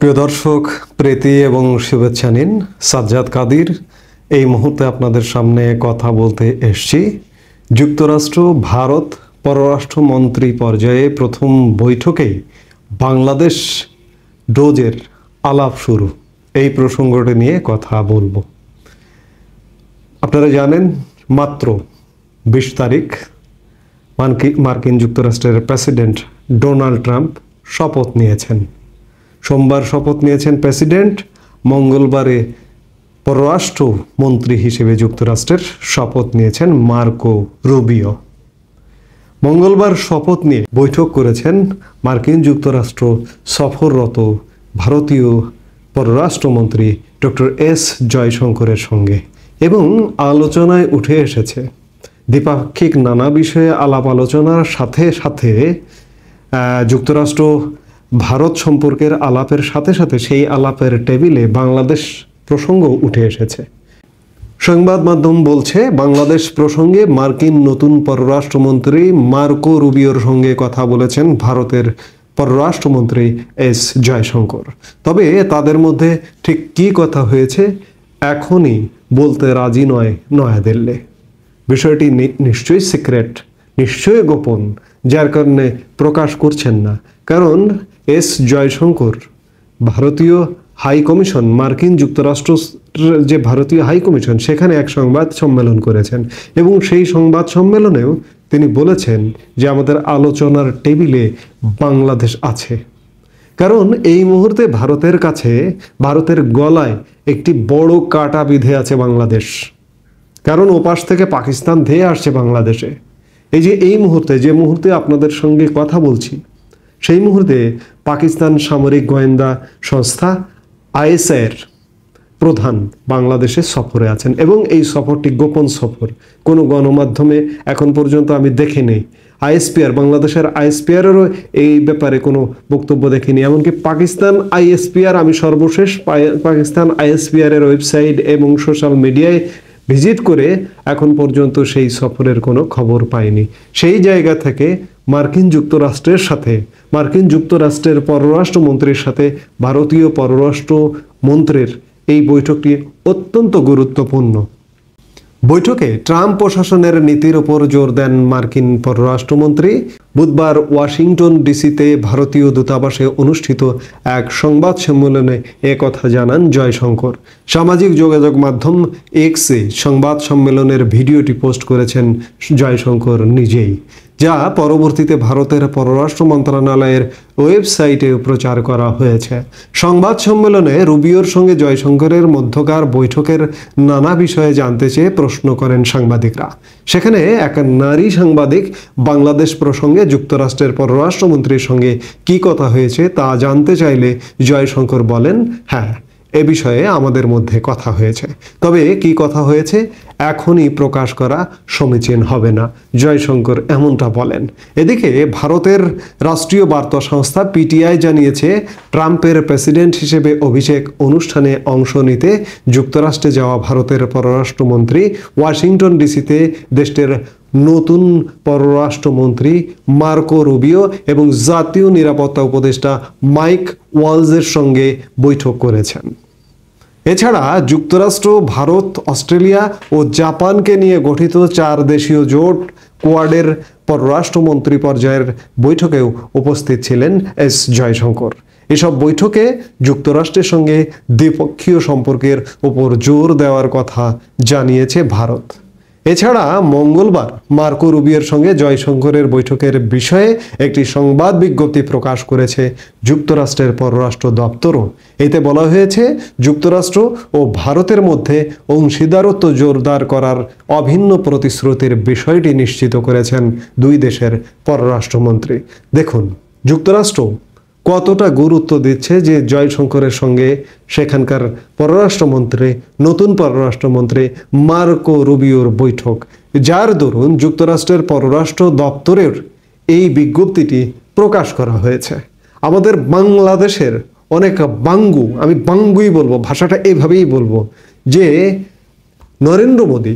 প্রিয় দর্শক, প্রীতি এবং শুভেচ্ছা নিন। সাজ্জাদ কাদির এই মুহূর্তে আপনাদের সামনে কথা বলতে এসেছি। যুক্তরাষ্ট্র ভারত পররাষ্ট্রমন্ত্রী পর্যায়ে প্রথম বৈঠকেই বাংলাদেশ ডোজের আলাপ শুরু, এই প্রসঙ্গটি নিয়ে কথা বলবো। আপনারা জানেন মাত্র 20 তারিখ মার্কিন যুক্তরাষ্ট্রের প্রেসিডেন্ট ডোনাল্ড ট্রাম্প শপথ নিয়েছেন। সোমবার শপথ নিয়েছেন প্রেসিডেন্ট, মঙ্গলবারে পররাষ্ট্র মন্ত্রী হিসেবে যুক্তরাষ্ট্রের শপথ নিয়েছেন মার্কো রুবিও। মঙ্গলবার শপথ নিয়ে বৈঠক করেছেন মার্কিন যুক্তরাষ্ট্র সফররত ভারতীয় পররাষ্ট্রমন্ত্রী ডক্টর এস জয়শঙ্করের সঙ্গে, এবং আলোচনায় উঠে এসেছে দ্বিপাক্ষিক নানা বিষয়ে আলাপ আলোচনার সাথে সাথে যুক্তরাষ্ট্র ভারত সম্পর্কের আলাপের সাথে সাথে সেই আলাপের টেবিলে বাংলাদেশ প্রসঙ্গ উঠে এসেছে। সংবাদ মাধ্যম বলছে বাংলাদেশ প্রসঙ্গে মার্কিন নতুন পররাষ্ট্রমন্ত্রী মার্কো রুবিওর সঙ্গে কথা বলেছেন ভারতের পররাষ্ট্রমন্ত্রী এস জয়শঙ্কর। তবে তাদের মধ্যে ঠিক কী কথা হয়েছে এখনই বলতে রাজি নয় নয়াদিল্লি। বিষয়টি নিশ্চয়ই সিক্রেট, নিশ্চয়ই গোপন, যার কারণে প্রকাশ করছেন না। কারণ এস জয়শঙ্কর ভারতীয় হাই কমিশন, মার্কিন যুক্তরাষ্ট্র যে ভারতীয় হাই কমিশন, সেখানে এক সংবাদ সম্মেলন করেছেন, এবং সেই সংবাদ সম্মেলনেও তিনি বলেছেন যে আমাদের আলোচনার টেবিলে বাংলাদেশ আছে। কারণ এই মুহূর্তে ভারতের কাছে, ভারতের গলায় একটি বড় কাঁটা বিঁধে আছে বাংলাদেশ। কারণ ওপাশ থেকে পাকিস্তান ধেয়ে আসছে বাংলাদেশে। এই যে এই মুহূর্তে, যে মুহূর্তে আপনাদের সঙ্গে কথা বলছি, সেই মুহূর্তে পাকিস্তান সামরিক গোয়েন্দা সংস্থা আইএসআইয়ের প্রধান বাংলাদেশে সফরে আছেন, এবং এই সফরটি গোপন সফর। কোনো গণমাধ্যমে এখন পর্যন্ত আমি দেখিনি। আইএসপিআর, বাংলাদেশের আইএসপিআরেরও এই ব্যাপারে কোনো বক্তব্য দেখিনি। এমনকি পাকিস্তান আইএসপিআর, আমি সর্বশেষ পাকিস্তান আইএসপিআরের ওয়েবসাইট এবং সোশ্যাল মিডিয়ায় ভিজিট করে এখন পর্যন্ত সেই সফরের কোনো খবর পাইনি। সেই জায়গা থেকে মার্কিন যুক্তরাষ্ট্রের সাথে, মার্কিন যুক্তরাষ্ট্রের পররাষ্ট্রমন্ত্রীর সাথে ভারতীয় পররাষ্ট্রমন্ত্রীর এই বৈঠকটি অত্যন্ত গুরুত্বপূর্ণ। বৈঠকে ট্রাম্প প্রশাসনের নীতির ওপর জোর দেন মার্কিন পররাষ্ট্রমন্ত্রী। বুধবার ওয়াশিংটন ডিসিতে ভারতীয় দূতাবাসে অনুষ্ঠিত এক সংবাদ সম্মেলনে একথা জানান জয়শঙ্কর। সামাজিক যোগাযোগ মাধ্যম এক্সে সংবাদ সম্মেলনের ভিডিওটি পোস্ট করেছেন জয়শঙ্কর নিজেই, যা পরবর্তীতে ভারতের পররাষ্ট্র মন্ত্রণালয়ের ওয়েবসাইটে প্রচার করা হয়েছে। সংবাদ সম্মেলনে রুবিওর সঙ্গে জয়শঙ্করের মধ্যকার বৈঠকের নানা বিষয়ে জানতে চেয়ে প্রশ্ন করেন সাংবাদিকরা। সেখানে এক নারী সাংবাদিক বাংলাদেশ প্রসঙ্গে যুক্তরাষ্ট্রের পররাষ্ট্রমন্ত্রীর সঙ্গে কী কথা হয়েছে তা জানতে চাইলে জয়শঙ্কর বলেন, হ্যাঁ, এ বিষয়ে আমাদের মধ্যে কথা হয়েছে, তবে কি কথা হয়েছে এখনই প্রকাশ করা সমীচীন হবে না, জয়শঙ্কর এমনটা বলেন। এদিকে ভারতের রাষ্ট্রীয় বার্তা সংস্থা পিটিআই জানিয়েছে ট্রাম্পের প্রেসিডেন্ট হিসেবে অভিষেক অনুষ্ঠানে অংশ নিতে যুক্তরাষ্ট্রে যাওয়া ভারতের পররাষ্ট্রমন্ত্রী ওয়াশিংটন ডিসিতে দেশটির নতুন পররাষ্ট্রমন্ত্রী মার্কো রুবিও এবং জাতীয় নিরাপত্তা উপদেষ্টা মাইক ওয়ালজের সঙ্গে বৈঠক করেছেন। এছাড়া যুক্তরাষ্ট্র, ভারত, অস্ট্রেলিয়া ও জাপানকে নিয়ে গঠিত 4 দেশীয় জোট কোয়াডের পররাষ্ট্রমন্ত্রী পর্যায়ের বৈঠকেও উপস্থিত ছিলেন এস জয়শঙ্কর। এসব বৈঠকে যুক্তরাষ্ট্রের সঙ্গে দ্বিপক্ষীয় সম্পর্কের উপর জোর দেওয়ার কথা জানিয়েছে ভারত। এছাড়া মঙ্গলবার মার্কো রুবিওর সঙ্গে জয়শঙ্করের বৈঠকের বিষয়ে একটি সংবাদ বিজ্ঞপ্তি প্রকাশ করেছে যুক্তরাষ্ট্রের পররাষ্ট্র দপ্তরও। এতে বলা হয়েছে যুক্তরাষ্ট্র ও ভারতের মধ্যে অংশীদারত্ব জোরদার করার অভিন্ন প্রতিশ্রুতির বিষয়টি নিশ্চিত করেছেন দুই দেশের পররাষ্ট্রমন্ত্রী। দেখুন যুক্তরাষ্ট্র কতটা গুরুত্ব দিচ্ছে যে জয়শঙ্করের সঙ্গে সেখানকার পররাষ্ট্রমন্ত্রী, নতুন পররাষ্ট্রমন্ত্রী মার্কো রুবিওর বৈঠক, যার দরুন যুক্তরাষ্ট্রের পররাষ্ট্র দপ্তরের এই বিজ্ঞপ্তিটি প্রকাশ করা হয়েছে। আমাদের বাংলাদেশের অনেক বাঙ্গু, আমি বাঙ্গুই বলবো, ভাষাটা এভাবেই বলবো, যে নরেন্দ্র মোদী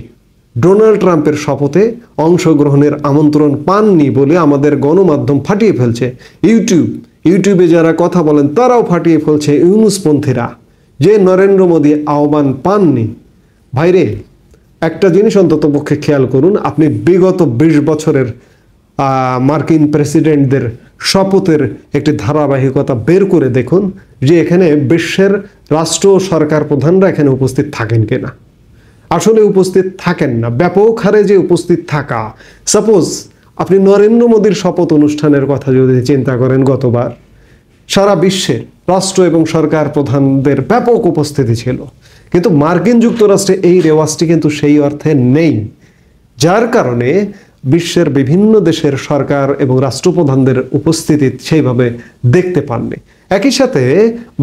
ডোনাল্ড ট্রাম্পের শপথে অংশগ্রহণের আমন্ত্রণ পাননি বলে আমাদের গণমাধ্যম ফাটিয়ে ফেলছে। ইউটিউব ইউটিউবে যারা কথা বলেন তারাও ফাটিয়ে ফেলছে ইউনুসপন্থীরা যে নরেন্দ্র মোদী আহ্বান পাননি। ভাইরে, একটা জিনিস অন্তত পক্ষে খেয়াল করুন, আপনি বিগত 20 বছরের মার্কিন প্রেসিডেন্টদের শপথের একটি ধারাবাহিকতা বের করে দেখুন যে এখানে বিশ্বের রাষ্ট্র ও সরকার প্রধানরা এখানে উপস্থিত থাকেন কিনা। আসলে উপস্থিত থাকেন না। ব্যাপক হারে যে উপস্থিত থাকা, সাপোজ আপনি নরেন্দ্র মোদীর শপথ অনুষ্ঠানের কথা যদি চিন্তা করেন, গতবার সারা বিশ্বে রাষ্ট্র এবং সরকার প্রধানদের ব্যাপক উপস্থিতি ছিল, কিন্তু মার্কিন যুক্তরাষ্ট্রে এই রেওয়াজটি কিন্তু সেই অর্থে নেই, যার কারণে বিশ্বের বিভিন্ন দেশের সরকার এবং রাষ্ট্রপ্রধানদের উপস্থিতি সেইভাবে দেখতে পাননি। একই সাথে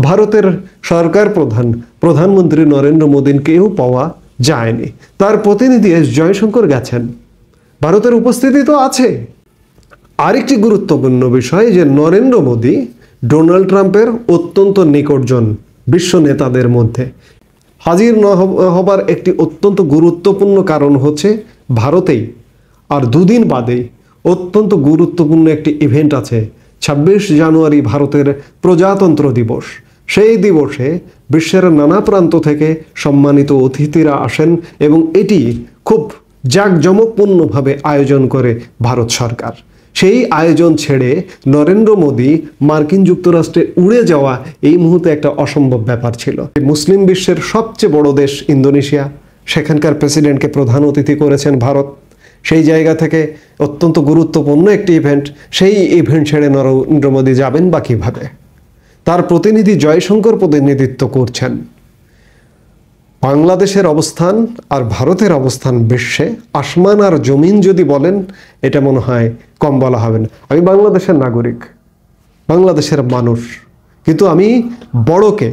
ভারতের সরকার প্রধানমন্ত্রী নরেন্দ্র মোদীকেও পাওয়া যায়নি। তার প্রতিনিধি এস জয়শঙ্কর গেছেন, ভারতের উপস্থিতি তো আছে। আরেকটি গুরুত্বপূর্ণ বিষয় যে নরেন্দ্র মোদী ডোনাল্ড ট্রাম্পের অত্যন্ত নিকটজন বিশ্ব নেতাদের মধ্যে। হাজির না হবার একটি অত্যন্ত গুরুত্বপূর্ণ কারণ হচ্ছে ভারতেই আর দুদিন বাদেই অত্যন্ত গুরুত্বপূর্ণ একটি ইভেন্ট আছে, 26 জানুয়ারি ভারতের প্রজাতন্ত্র দিবস। সেই দিবসে বিশ্বের নানা প্রান্ত থেকে সম্মানিত অতিথিরা আসেন এবং এটি খুব জাঁকজমকপূর্ণভাবে আয়োজন করে ভারত সরকার। সেই আয়োজন ছেড়ে নরেন্দ্র মোদী মার্কিন যুক্তরাষ্ট্রে উড়ে যাওয়া এই মুহূর্তে একটা অসম্ভব ব্যাপার ছিল। মুসলিম বিশ্বের সবচেয়ে বড় দেশ ইন্দোনেশিয়া, সেখানকার প্রেসিডেন্টকে প্রধান অতিথি করেছেন ভারত। সেই জায়গা থেকে অত্যন্ত গুরুত্বপূর্ণ একটি ইভেন্ট, সেই ইভেন্ট ছেড়ে নরেন্দ্র মোদী যাবেন বা কীভাবে? তার প্রতিনিধি জয়শঙ্কর প্রতিনিধিত্ব করছেন। বাংলাদেশের অবস্থান আর ভারতের অবস্থান বিশ্বে আসমান আর জমিন যদি বলেন, এটা মনে হয় কম বলা হবে না। আমি বাংলাদেশের নাগরিক, বাংলাদেশের মানুষ, কিন্তু আমি বড়কে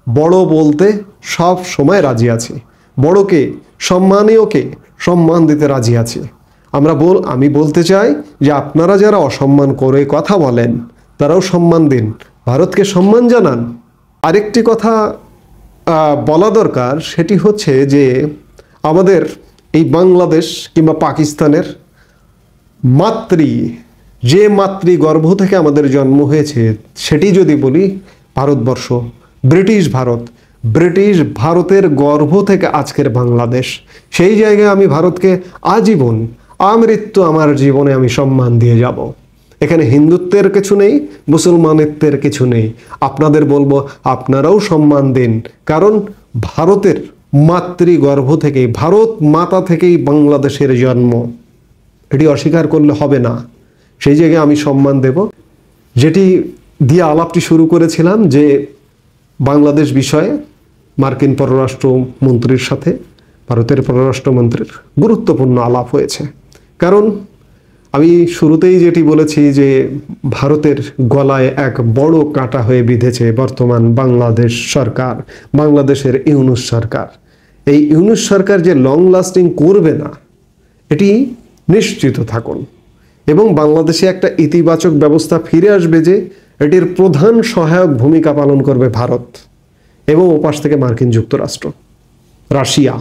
বড় বলতে সব সময় রাজি আছি, বড়কে সম্মানীয়কে সম্মান দিতে রাজি আছি। আমি বলতে চাই যে আপনারা যারা অসম্মান করে কথা বলেন তারাও সম্মান দিন, ভারতকে সম্মান জানান। আরেকটি কথা বলা দরকার, সেটি হচ্ছে যে আমাদের এই বাংলাদেশ কিংবা পাকিস্তানের যে মাতৃগর্ভ থেকে আমাদের জন্ম হয়েছে সেটি যদি বলি, ভারতবর্ষ, ব্রিটিশ ভারতের গর্ভ থেকে আজকের বাংলাদেশ। সেই জায়গায় আমি ভারতকে আজীবন আমৃত্যু আমার জীবনে আমি সম্মান দিয়ে যাব। এখানে হিন্দুত্বের কিছু নেই, মুসলমানিত্বের কিছু নেই। আপনাদের বলবো আপনারাও সম্মান দিন, কারণ ভারতের মাতৃগর্ভ থেকেই, ভারত মাতা থেকেই বাংলাদেশের জন্ম, এটি অস্বীকার করলে হবে না। সেই জায়গায় আমি সম্মান দেব। যেটি দিয়ে আলাপটি শুরু করেছিলাম যে বাংলাদেশ বিষয়ে মার্কিন পররাষ্ট্রমন্ত্রীর সাথে ভারতের পররাষ্ট্রমন্ত্রীর গুরুত্বপূর্ণ আলাপ হয়েছে। কারণ আমি শুরুতেই যেটি বলেছি যে ভারতের গলায় এক বড় কাঁটা হয়ে বিঁধেছে বর্তমান বাংলাদেশ সরকার, বাংলাদেশের ইউনূস সরকার। এই ইউনূস সরকার যে লং লাস্টিং করবে না, এটি নিশ্চিত থাকুন। এবং বাংলাদেশে একটা ইতিবাচক ব্যবস্থা ফিরে আসবে যে এটির প্রধান সহায়ক ভূমিকা পালন করবে ভারত এবং ওপাশ থেকে মার্কিন যুক্তরাষ্ট্র, রাশিয়া,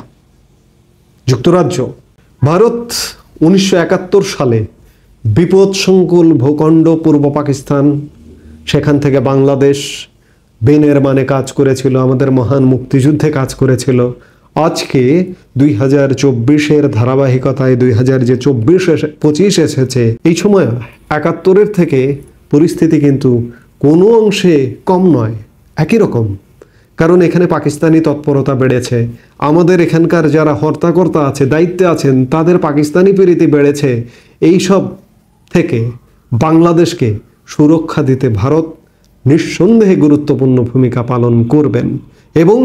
যুক্তরাজ্য। ভারত 1971 সালে বিপদসংকুল ভূখণ্ড পূর্ব পাকিস্তান, সেখান থেকে বাংলাদেশ বেনির্মাণে কাজ করেছিল, আমাদের মহান মুক্তিযুদ্ধে কাজ করেছিল। আজকে 2024-এর ধারাবাহিকতায় 2024-25 এসেছে। এই সময় 71-এর থেকে পরিস্থিতি কিন্তু কোনো অংশে কম নয়, একই রকম। কারণ এখানে পাকিস্তানি তৎপরতা বেড়েছে, আমাদের এখানকার যারা হর্তাকর্তা আছে, দায়িত্বে আছেন, তাদের পাকিস্তানি প্রীতি বেড়েছে। এই সব থেকে বাংলাদেশকে সুরক্ষা দিতে ভারত নিঃসন্দেহে গুরুত্বপূর্ণ ভূমিকা পালন করবেন এবং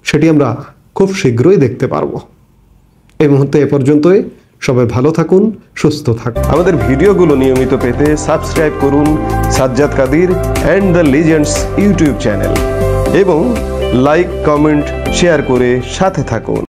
সেটি আমরা খুব শীঘ্রই দেখতে পারব। এই মুহূর্তে এ পর্যন্তই। সবাই ভালো থাকুন, সুস্থ থাকুন। আমাদের ভিডিওগুলো নিয়মিত পেতে সাবস্ক্রাইব করুন Sajjad Kadir and the legends YouTube channel এবং লাইক, কমেন্ট, শেয়ার করে সাথে থাকুন।